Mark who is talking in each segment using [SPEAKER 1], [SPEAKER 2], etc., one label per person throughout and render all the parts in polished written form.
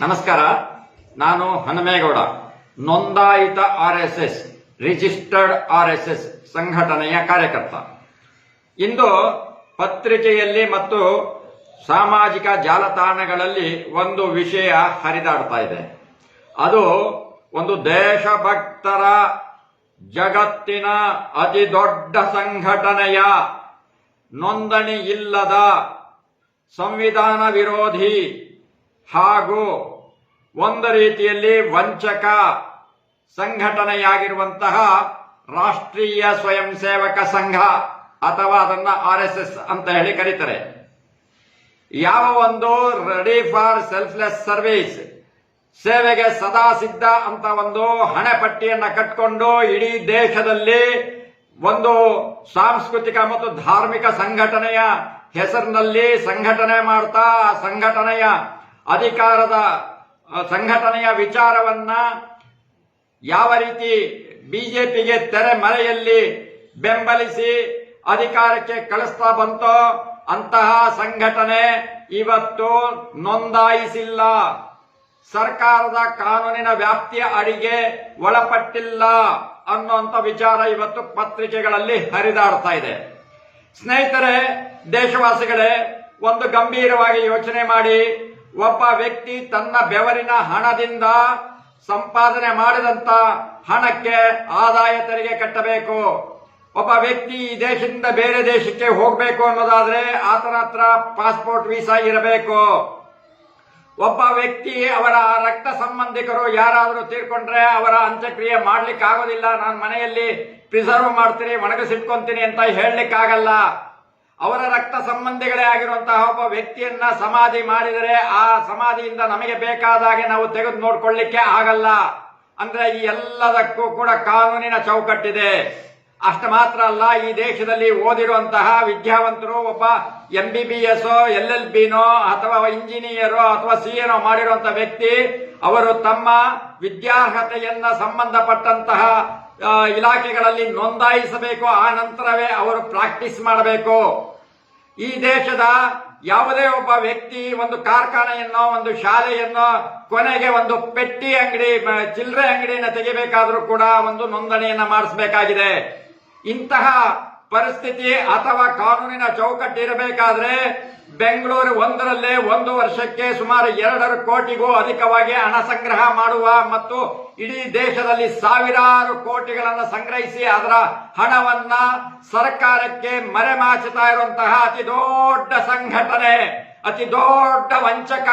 [SPEAKER 1] ನಮಸ್ಕಾರ. ನಾನು ಹನುಮೇಗೌಡ, ನೋಂದಾಯಿತ ಆರ್ಎಸ್ಎಸ್ ರಿಜಿಸ್ಟರ್ಡ್ ಆರ್ಎಸ್ಎಸ್ ಸಂಘಟನೆಯ ಕಾರ್ಯಕರ್ತ. ಇಂದು ಪತ್ರಿಕೆಯಲ್ಲಿ ಮತ್ತು ಸಾಮಾಜಿಕ ಜಾಲತಾಣಗಳಲ್ಲಿ ಒಂದು ವಿಷಯ ಹರಿದಾಡ್ತಾ ಇದೆ. ಅದು ಒಂದು ದೇಶಭಕ್ತರ ಜಗತ್ತಿನ ಅತಿ ದೊಡ್ಡ ಸಂಘಟನೆಯ ನೋಂದಣಿ ಇಲ್ಲದ ಸಂವಿಧಾನ ವಿರೋಧಿ ಹಾಗೂ ಒಂದು ರೀತಿಯಲ್ಲಿ ವಂಚಕ ಸಂಘಟನೆಯಾಗಿರುವಂತಹ ರಾಷ್ಟ್ರೀಯ ಸ್ವಯಂ ಸೇವಕ ಸಂಘ ಅಥವಾ ಅದನ್ನ ಆರ್ಎಸ್ಎಸ್ ಅಂತ ಹೇಳಿ ಕರೀತಾರೆ. ಯಾವ ಒಂದು ರೆಡಿ ಫಾರ್ ಸೆಲ್ಫ್ಲೆಸ್ ಸರ್ವಿಸ್, ಸೇವೆಗೆ ಸದಾ ಸಿದ್ಧ ಅಂತ ಒಂದು ಹಣೆಪಟ್ಟಿಯನ್ನ ಕಟ್ಕೊಂಡು ಇಡೀ ದೇಶದಲ್ಲಿ ಒಂದು ಸಾಂಸ್ಕೃತಿಕ ಮತ್ತು ಧಾರ್ಮಿಕ ಸಂಘಟನೆಯ ಹೆಸರಿನಲ್ಲಿ ಸಂಘಟನೆ ಮಾಡ್ತಾ ಸಂಘಟನೆಯ ಅಧಿಕಾರದ ಸಂಘಟನೆಯ ವಿಚಾರವನ್ನ ಯಾವ ರೀತಿ ಬಿಜೆಪಿಗೆ ತೆರೆ ಮರೆಯಲ್ಲಿ ಬೆಂಬಲಿಸಿ ಅಧಿಕಾರಕ್ಕೆ ಕಳಿಸ್ತಾ ಬಂತೋ ಅಂತಹ ಸಂಘಟನೆ ಇವತ್ತು ನೋಂದಾಯಿಸಿಲ್ಲ, ಸರ್ಕಾರದ ಕಾನೂನಿನ ವ್ಯಾಪ್ತಿಯ ಅಡಿಗೆ ಒಳಪಟ್ಟಿಲ್ಲ ಅನ್ನುವಂಥ ವಿಚಾರ ಇವತ್ತು ಪತ್ರಿಕೆಗಳಲ್ಲಿ ಹರಿದಾಡ್ತಾ ಇದೆ. ಸ್ನೇಹಿತರೆ, ದೇಶವಾಸಿಗಳೇ, ಒಂದು ಗಂಭೀರವಾಗಿ ಯೋಚನೆ ಮಾಡಿ. ಒಬ್ಬ ವ್ಯಕ್ತಿ ತನ್ನ ಬೆವರಿನ ಹಣದಿಂದ ಸಂಪಾದನೆ ಮಾಡಿದಂತ ಹಣಕ್ಕೆ ಆದಾಯ ತೆರಿಗೆ ಕಟ್ಟಬೇಕು. ಒಬ್ಬ ವ್ಯಕ್ತಿ ಈ ದೇಶದಿಂದ ಬೇರೆ ದೇಶಕ್ಕೆ ಹೋಗಬೇಕು ಅನ್ನೋದಾದ್ರೆ ಆತನ ಹತ್ರ ಪಾಸ್ಪೋರ್ಟ್ ವೀಸಾ ಇರಬೇಕು. ಒಬ್ಬ ವ್ಯಕ್ತಿ ಅವರ ರಕ್ತ ಸಂಬಂಧಿಕರು ಯಾರಾದರೂ ತೀರ್ಕೊಂಡ್ರೆ ಅವರ ಅಂತ್ಯಕ್ರಿಯೆ ಮಾಡ್ಲಿಕ್ಕೆ ಆಗೋದಿಲ್ಲ. ನಾನು ಮನೆಯಲ್ಲಿ ಪ್ರಿಸರ್ವ್ ಮಾಡ್ತೀನಿ, ಒಣಗಿಸಿಟ್ಕೊಂತೀನಿ ಅಂತ ಹೇಳಲಿಕ್ಕಾಗಲ್ಲ. ಅವರ ರಕ್ತ ಸಂಬಂಧಿಗಳೇ ಆಗಿರುವಂತಹ ಒಬ್ಬ ವ್ಯಕ್ತಿಯನ್ನ ಸಮಾಧಿ ಮಾಡಿದರೆ ಆ ಸಮಾಧಿಯಿಂದ ನಮಗೆ ಬೇಕಾದಾಗೆ ನಾವು ತೆಗೆದು ನೋಡ್ಕೊಳ್ಳಿಕ್ಕೆ ಆಗಲ್ಲ. ಅಂದ್ರೆ ಈ ಎಲ್ಲದಕ್ಕೂ ಕೂಡ ಕಾನೂನಿನ ಚೌಕಟ್ಟಿದೆ. ಅಷ್ಟು ಮಾತ್ರ ಅಲ್ಲ, ಈ ದೇಶದಲ್ಲಿ ಓದಿರುವಂತಹ ವಿದ್ಯಾವಂತರು ಒಬ್ಬ MBBS LLB ಅಥವಾ ಇಂಜಿನಿಯರ್ ಅಥವಾ CA ಮಾಡಿರುವಂತಹ ವ್ಯಕ್ತಿ ಅವರು ತಮ್ಮ ವಿದ್ಯಾರ್ಹತೆಯನ್ನ ಸಂಬಂಧಪಟ್ಟಂತಹ ಇಲಾಖೆಗಳಲ್ಲಿ ನೋಂದಾಯಿಸಬೇಕು. ಆ ನಂತರವೇ ಅವರು ಪ್ರಾಕ್ಟೀಸ್ ಮಾಡಬೇಕು. ಈ ದೇಶದ ಯಾವುದೇ ಒಬ್ಬ ವ್ಯಕ್ತಿ ಒಂದು ಕಾರ್ಖಾನೆಯನ್ನೋ ಒಂದು ಶಾಲೆಯನ್ನೋ ಕೊನೆಗೆ ಒಂದು ಪೆಟ್ಟಿ ಅಂಗಡಿ ಚಿಲ್ಲರೆ ಅಂಗಡಿಯನ್ನು ತೆಗಿಬೇಕಾದ್ರೂ ಕೂಡ ಒಂದು ನೋಂದಣಿಯನ್ನ ಮಾಡಿಸಬೇಕಾಗಿದೆ. ಇಂತಹ ಪರಿಸ್ಥಿತಿ ಅಥವಾ ಕಾನೂನಿನ ಚೌಕಟ್ಟು ಇರಬೇಕಾದ್ರೆ ಬೆಂಗಳೂರು ಒಂದರಲ್ಲೇ ಒಂದು ವರ್ಷಕ್ಕೆ ಸುಮಾರು 2 ಕೋಟಿಗೂ ಅಧಿಕವಾಗಿ ಹಣ ಸಂಗ್ರಹ ಮಾಡುವ ಮತ್ತು ಇಡೀ ದೇಶದಲ್ಲಿ ಸಾವಿರಾರು ಕೋಟಿಗಳನ್ನು ಸಂಗ್ರಹಿಸಿ ಅದರ ಹಣವನ್ನ ಸರ್ಕಾರಕ್ಕೆ ಮರೆಮಾಚುತ್ತಾ ಇರುವಂತಹ ಅತಿ ದೊಡ್ಡ ಸಂಘಟನೆ, ಅತಿ ದೊಡ್ಡ ವಂಚಕ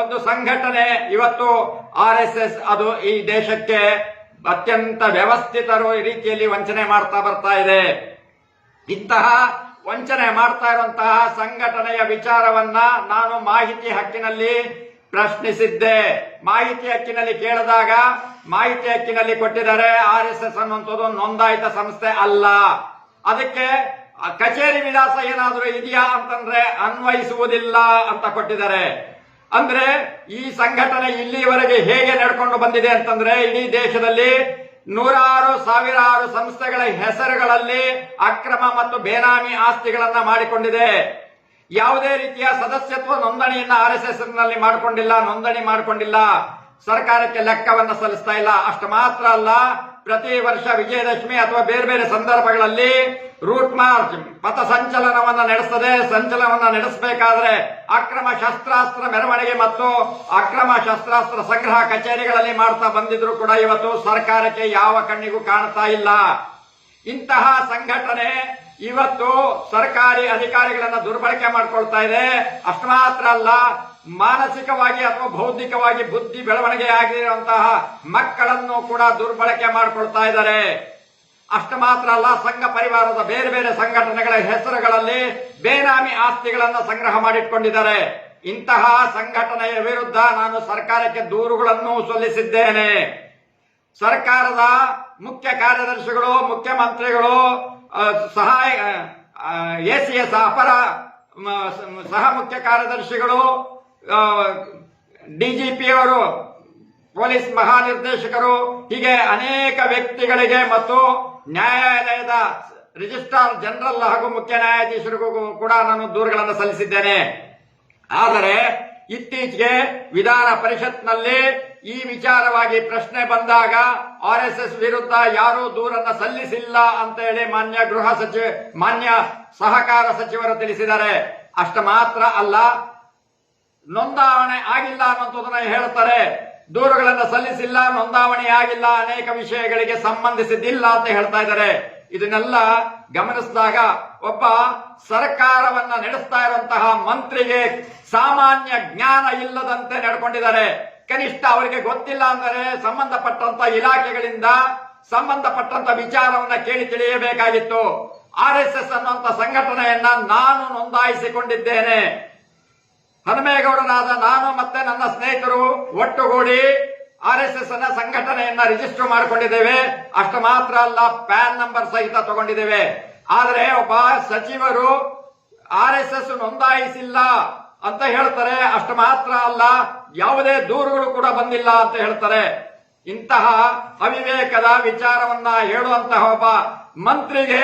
[SPEAKER 1] ಒಂದು ಸಂಘಟನೆ ಇವತ್ತು RSS. ಅದು ಈ ದೇಶಕ್ಕೆ ಅತ್ಯಂತ ವ್ಯವಸ್ಥಿತ ರೀತಿಯಲ್ಲಿ ವಂಚನೆ ಮಾಡ್ತಾ ಬರ್ತಾ ಇದೆ. ಇಂತಹ ವಂಚನೆ ಮಾಡ್ತಾ ಇರುವಂತಹ ಸಂಘಟನೆಯ ವಿಚಾರವನ್ನ ನಾನು ಮಾಹಿತಿ ಹಕ್ಕಿನಲ್ಲಿ ಪ್ರಶ್ನಿಸಿದ್ದೆ. ಮಾಹಿತಿ ಹಕ್ಕಿನಲ್ಲಿ ಕೇಳಿದಾಗ ಮಾಹಿತಿ ಹಕ್ಕಿನಲ್ಲಿ ಕೊಟ್ಟಿದ್ದಾರೆ RSS ಅನ್ನುವಂಥದ್ದು ನೋಂದಾಯಿತ ಸಂಸ್ಥೆ ಅಲ್ಲ. ಅದಕ್ಕೆ ಕಚೇರಿ ವಿಳಾಸ ಏನಾದರೂ ಇದೆಯಾ ಅಂತಂದ್ರೆ ಅನ್ವಯಿಸುವುದಿಲ್ಲ ಅಂತ ಕೊಟ್ಟಿದ್ದಾರೆ. ಅಂದ್ರೆ ಈ ಸಂಘಟನೆ ಇಲ್ಲಿವರೆಗೆ ಹೇಗೆ ನಡ್ಕೊಂಡು ಬಂದಿದೆ ಅಂತಂದ್ರೆ ಇಡೀ ದೇಶದಲ್ಲಿ ನೂರಾರು ಸಾವಿರಾರು ಸಂಸ್ಥೆಗಳ ಹೆಸರುಗಳಲ್ಲಿ ಅಕ್ರಮ ಮತ್ತು ಬೇನಾಮಿ ಆಸ್ತಿಗಳನ್ನ ಮಾಡಿಕೊಂಡಿದೆ. ಯಾವುದೇ ರೀತಿಯ ಸದಸ್ಯತ್ವ ನೋಂದಣಿಯನ್ನ RSS ನಲ್ಲಿ ಮಾಡಿಕೊಂಡಿಲ್ಲ, ನೋಂದಣಿ ಮಾಡಿಕೊಂಡಿಲ್ಲ, ಸರ್ಕಾರಕ್ಕೆ ಲೆಕ್ಕವನ್ನ ಸಲ್ಲಿಸ್ತಾ ಇಲ್ಲ. ಅಷ್ಟು ಮಾತ್ರ ಅಲ್ಲ, ಪ್ರತಿ ವರ್ಷ ವಿಜಯದಶಮಿ ಅಥವಾ ಬೇರೆ ಬೇರೆ ಸಂದರ್ಭಗಳಲ್ಲಿ ರೂಟ್ ಮಾರ್ಚ್ ಪಥ ಸಂಚಲನವನ್ನ ನಡೆಸ್ತದೆ. ಸಂಚಲನವನ್ನ ನಡೆಸಬೇಕಾದ್ರೆ ಅಕ್ರಮ ಶಸ್ತ್ರಾಸ್ತ್ರ ಮೆರವಣಿಗೆ ಮತ್ತು ಅಕ್ರಮ ಶಸ್ತ್ರಾಸ್ತ್ರ ಸಂಗ್ರಹ ಕಚೇರಿಗಳಲ್ಲಿ ಮಾಡ್ತಾ ಬಂದಿದ್ರು ಕೂಡ ಇವತ್ತು ಸರ್ಕಾರಕ್ಕೆ ಯಾವ ಕಣ್ಣಿಗೂ ಕಾಣ್ತಾ ಇಲ್ಲ. ಇಂತಹ ಸಂಘಟನೆ ಇವತ್ತು ಸರ್ಕಾರಿ ಅಧಿಕಾರಿಗಳನ್ನ ದುರ್ಬಳಕೆ ಮಾಡ್ಕೊಳ್ತಾ ಇದೆ. ಅಷ್ಟು ಮಾತ್ರ ಅಲ್ಲ, ಮಾನಸಿಕವಾಗಿ ಅಥವಾ ಬೌದ್ಧಿಕವಾಗಿ ಬುದ್ಧಿ ಬೆಳವಣಿಗೆ ಆಗಿರುವಂತಹ ಮಕ್ಕಳನ್ನು ಕೂಡ ದುರ್ಬಳಕೆ ಮಾಡಿಕೊಳ್ತಾ ಇದ್ದಾರೆ. ಅಷ್ಟು ಮಾತ್ರ ಅಲ್ಲ, ಸಂಘ ಪರಿವಾರದ ಬೇರೆ ಬೇರೆ ಸಂಘಟನೆಗಳ ಹೆಸರುಗಳಲ್ಲಿ ಬೇನಾಮಿ ಆಸ್ತಿಗಳನ್ನು ಸಂಗ್ರಹ ಮಾಡಿಟ್ಕೊಂಡಿದ್ದಾರೆ. ಇಂತಹ ಸಂಘಟನೆಯ ವಿರುದ್ಧ ನಾನು ಸರ್ಕಾರಕ್ಕೆ ದೂರುಗಳನ್ನು ಸಲ್ಲಿಸಿದ್ದೇನೆ. ಸರ್ಕಾರದ ಮುಖ್ಯ ಕಾರ್ಯದರ್ಶಿಗಳು, ಮುಖ್ಯಮಂತ್ರಿಗಳು, ACS ಅಪರ ಸಹ ಮುಖ್ಯ ಕಾರ್ಯದರ್ಶಿಗಳು, DGP ಅವರು, ಪೊಲೀಸ್ ಮಹಾನಿರ್ದೇಶಕರು, ಹೀಗೆ ಅನೇಕ ವ್ಯಕ್ತಿಗಳಿಗೆ ಮತ್ತು ನ್ಯಾಯಾಲಯದ ರಿಜಿಸ್ಟ್ರಾರ್ ಜನರಲ್ ಹಾಗೂ ಮುಖ್ಯ ನ್ಯಾಯಾಧೀಶರಿಗೂ ಕೂಡ ನಾನು ದೂರುಗಳನ್ನು ಸಲ್ಲಿಸಿದ್ದೇನೆ. ಆದರೆ ಇತ್ತೀಚೆಗೆ ವಿಧಾನ ಪರಿಷತ್ನಲ್ಲಿ ಈ ವಿಚಾರವಾಗಿ ಪ್ರಶ್ನೆ ಬಂದಾಗ RSS ವಿರುದ್ಧ ಯಾರೂ ದೂರನ್ನ ಸಲ್ಲಿಸಿಲ್ಲ ಅಂತ ಹೇಳಿ ಮಾನ್ಯ ಸಹಕಾರ ಸಚಿವರು ತಿಳಿಸಿದ್ದಾರೆ. ಅಷ್ಟ ಮಾತ್ರ ಅಲ್ಲ, ನೋಂದಾವಣೆ ಆಗಿಲ್ಲ ಅನ್ನೋದನ್ನ ಹೇಳ್ತಾರೆ. ದೂರುಗಳನ್ನು ಸಲ್ಲಿಸಿಲ್ಲ, ನೋಂದಾವಣೆ ಆಗಿಲ್ಲ, ಅನೇಕ ವಿಷಯಗಳಿಗೆ ಸಂಬಂಧಿಸಿದ್ದಿಲ್ಲ ಅಂತ ಹೇಳ್ತಾ ಇದ್ದಾರೆ. ಇದನ್ನೆಲ್ಲ ಗಮನಿಸಿದಾಗ ಒಬ್ಬ ಸರ್ಕಾರವನ್ನ ನಡೆಸ್ತಾ ಇರುವಂತಹ ಮಂತ್ರಿಗೆ ಸಾಮಾನ್ಯ ಜ್ಞಾನ ಇಲ್ಲದಂತೆ ನಡ್ಕೊಂಡಿದ್ದಾರೆ. ಕನಿಷ್ಠ ಅವರಿಗೆ ಗೊತ್ತಿಲ್ಲ ಅಂದರೆ ಸಂಬಂಧಪಟ್ಟಂತ ಇಲಾಖೆಗಳಿಂದ ಸಂಬಂಧಪಟ್ಟಂತ ವಿಚಾರವನ್ನ ಕೇಳಿ ತಿಳಿಯಬೇಕಾಗಿತ್ತು. RSS ಅನ್ನುವಂತ ಸಂಘಟನೆಯನ್ನ ನಾನು ನೋಂದಾಯಿಸಿಕೊಂಡಿದ್ದೇನೆ. ಹನುಮೇಗೌಡನಾದ ನಾನು ಮತ್ತೆ ನನ್ನ ಸ್ನೇಹಿತರು ಒಟ್ಟುಗೂಡಿ RSS ಅನ್ನ ಸಂಘಟನೆಯನ್ನ ರಿಜಿಸ್ಟರ್ ಮಾಡಿಕೊಂಡಿದ್ದೇವೆ. ಅಷ್ಟು ಮಾತ್ರ ಅಲ್ಲ, ಪ್ಯಾನ್ ನಂಬರ್ ಸಹಿತ ತಗೊಂಡಿದ್ದೇವೆ. ಆದರೆ ಒಬ್ಬ ಸಚಿವರು RSS ನೋಂದಾಯಿಸಿಲ್ಲ ಅಂತ ಹೇಳ್ತಾರೆ. ಅಷ್ಟು ಮಾತ್ರ ಅಲ್ಲ, ಯಾವುದೇ ದೂರುಗಳು ಕೂಡ ಬಂದಿಲ್ಲ ಅಂತ ಹೇಳ್ತಾರೆ. ಇಂತಹ ಅವಿವೇಕದ ವಿಚಾರವನ್ನ ಹೇಳುವಂತಹ ಒಬ್ಬ ಮಂತ್ರಿಗೆ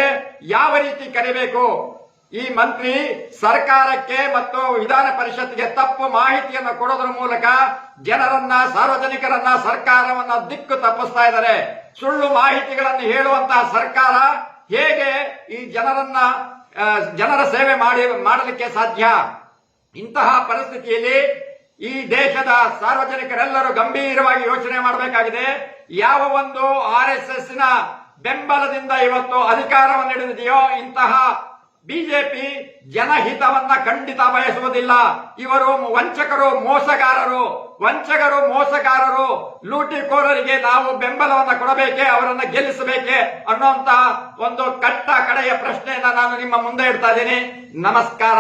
[SPEAKER 1] ಯಾವ ರೀತಿ ಕರಿಬೇಕು? ಈ ಮಂತ್ರಿ ಸರ್ಕಾರಕ್ಕೆ ಮತ್ತು ವಿಧಾನ ಪರಿಷತ್ಗೆ ತಪ್ಪು ಮಾಹಿತಿಯನ್ನು ಕೊಡೋದ್ರ ಮೂಲಕ ಜನರನ್ನ, ಸಾರ್ವಜನಿಕರನ್ನ, ಸರ್ಕಾರವನ್ನ ದಿಕ್ಕು ತಪ್ಪಿಸ್ತಾ ಇದ್ದಾರೆ. ಸುಳ್ಳು ಮಾಹಿತಿಗಳನ್ನು ಹೇಳುವಂತಹ ಸರ್ಕಾರ ಹೇಗೆ ಈ ಜನರ ಸೇವೆ ಮಾಡಲಿಕ್ಕೆ ಸಾಧ್ಯ? ಇಂತಹ ಪರಿಸ್ಥಿತಿಯಲ್ಲಿ ಈ ದೇಶದ ಸಾರ್ವಜನಿಕರೆಲ್ಲರೂ ಗಂಭೀರವಾಗಿ ಯೋಚನೆ ಮಾಡಬೇಕಾಗಿದೆ. ಯಾವ ಒಂದು RSS ನ ಬೆಂಬಲದಿಂದ ಇವತ್ತು ಅಧಿಕಾರವನ್ನು ಹಿಡಿದಿದೆಯೋ ಇಂತಹ ಬಿಜೆಪಿ ಜನಹಿತವನ್ನ ಖಂಡಿತ ಬಯಸುವುದಿಲ್ಲ. ಇವರು ವಂಚಕರು, ಮೋಸಗಾರರು, ಲೂಟಿಕೋರರಿಗೆ ನಾವು ಬೆಂಬಲವನ್ನ ಕೊಡಬೇಕೆ, ಅವರನ್ನ ಗೆಲ್ಲಿಸಬೇಕೆ ಅನ್ನುವಂತಹ ಒಂದು ಕಟ್ಟ ಕಡೆಯ ಪ್ರಶ್ನೆಯನ್ನ ನಾನು ನಿಮ್ಮ ಮುಂದೆ ಇಡ್ತಾ ಇದ್ದೀನಿ. ನಮಸ್ಕಾರ.